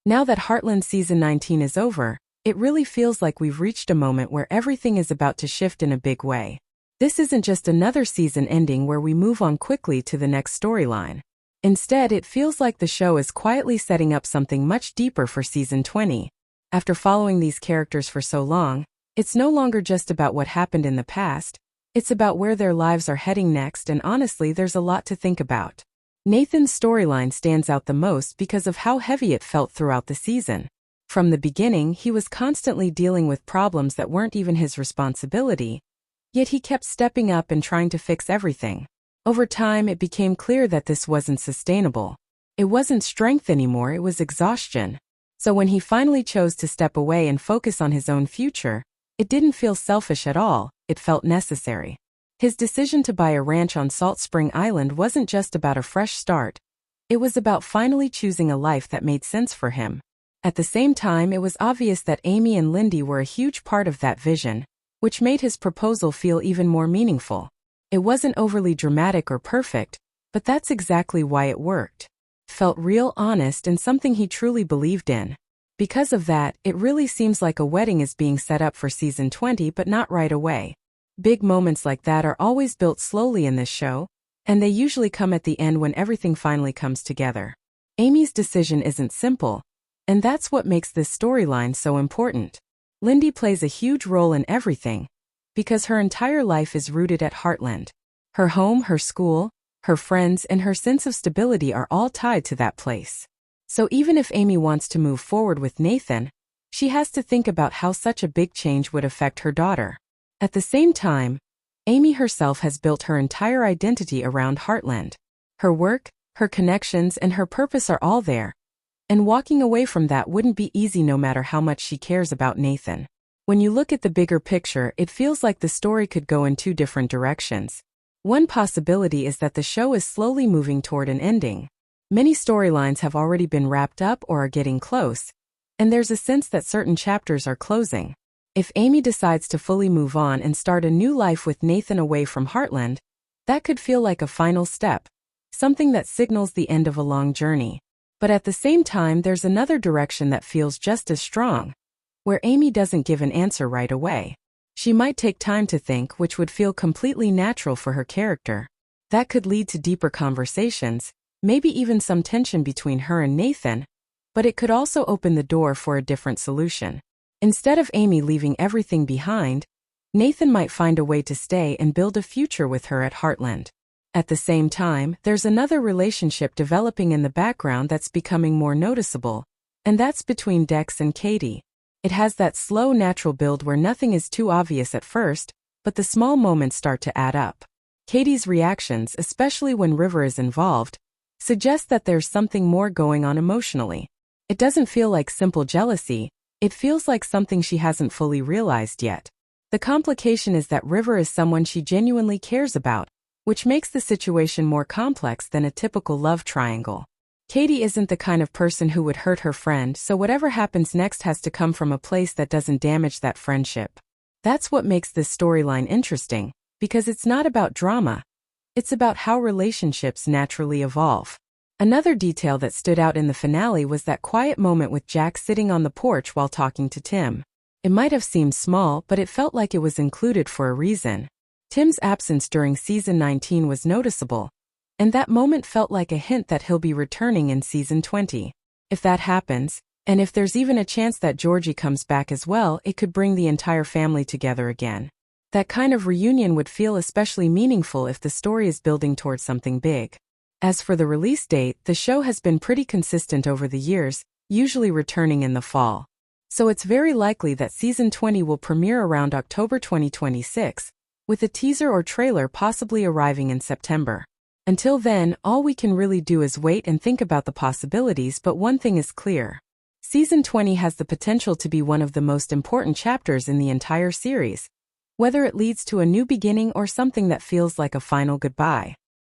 Now that Heartland Season 19 is over, it really feels like we've reached a moment where everything is about to shift in a big way. This isn't just another season ending where we move on quickly to the next storyline. Instead, it feels like the show is quietly setting up something much deeper for Season 20. After following these characters for so long, it's no longer just about what happened in the past, it's about where their lives are heading next, and honestly, there's a lot to think about. Nathan's storyline stands out the most because of how heavy it felt throughout the season. From the beginning, he was constantly dealing with problems that weren't even his responsibility, yet he kept stepping up and trying to fix everything. Over time, it became clear that this wasn't sustainable. It wasn't strength anymore, it was exhaustion. So when he finally chose to step away and focus on his own future, it didn't feel selfish at all, it felt necessary. His decision to buy a ranch on Salt Spring Island wasn't just about a fresh start, it was about finally choosing a life that made sense for him. At the same time, it was obvious that Amy and Lindy were a huge part of that vision, which made his proposal feel even more meaningful. It wasn't overly dramatic or perfect, but that's exactly why it worked. It felt real, honest, and something he truly believed in. Because of that, it really seems like a wedding is being set up for Season 20, but not right away. Big moments like that are always built slowly in this show, and they usually come at the end when everything finally comes together. Amy's decision isn't simple, and that's what makes this storyline so important. Lindy plays a huge role in everything, because her entire life is rooted at Heartland. Her home, her school, her friends, and her sense of stability are all tied to that place. So even if Amy wants to move forward with Nathan, she has to think about how such a big change would affect her daughter. At the same time, Amy herself has built her entire identity around Heartland. Her work, her connections, and her purpose are all there, and walking away from that wouldn't be easy no matter how much she cares about Nathan. When you look at the bigger picture, it feels like the story could go in two different directions. One possibility is that the show is slowly moving toward an ending. Many storylines have already been wrapped up or are getting close, and there's a sense that certain chapters are closing. If Amy decides to fully move on and start a new life with Nathan away from Heartland, that could feel like a final step, something that signals the end of a long journey. But at the same time, there's another direction that feels just as strong, where Amy doesn't give an answer right away. She might take time to think, which would feel completely natural for her character. That could lead to deeper conversations, maybe even some tension between her and Nathan, but it could also open the door for a different solution. Instead of Amy leaving everything behind, Nathan might find a way to stay and build a future with her at Heartland. At the same time, there's another relationship developing in the background that's becoming more noticeable, and that's between Dex and Katie. It has that slow, natural build where nothing is too obvious at first, but the small moments start to add up. Katie's reactions, especially when River is involved, suggest that there's something more going on emotionally. It doesn't feel like simple jealousy, it feels like something she hasn't fully realized yet. The complication is that River is someone she genuinely cares about, which makes the situation more complex than a typical love triangle. Katie isn't the kind of person who would hurt her friend, so whatever happens next has to come from a place that doesn't damage that friendship. That's what makes this storyline interesting, because it's not about drama, it's about how relationships naturally evolve. Another detail that stood out in the finale was that quiet moment with Jack sitting on the porch while talking to Tim. It might have seemed small, but it felt like it was included for a reason. Tim's absence during Season 19 was noticeable, and that moment felt like a hint that he'll be returning in Season 20. If that happens, and if there's even a chance that Georgie comes back as well, it could bring the entire family together again. That kind of reunion would feel especially meaningful if the story is building towards something big. As for the release date, the show has been pretty consistent over the years, usually returning in the fall. So it's very likely that Season 20 will premiere around October 2026, with a teaser or trailer possibly arriving in September. Until then, all we can really do is wait and think about the possibilities, but one thing is clear. Season 20 has the potential to be one of the most important chapters in the entire series, whether it leads to a new beginning or something that feels like a final goodbye.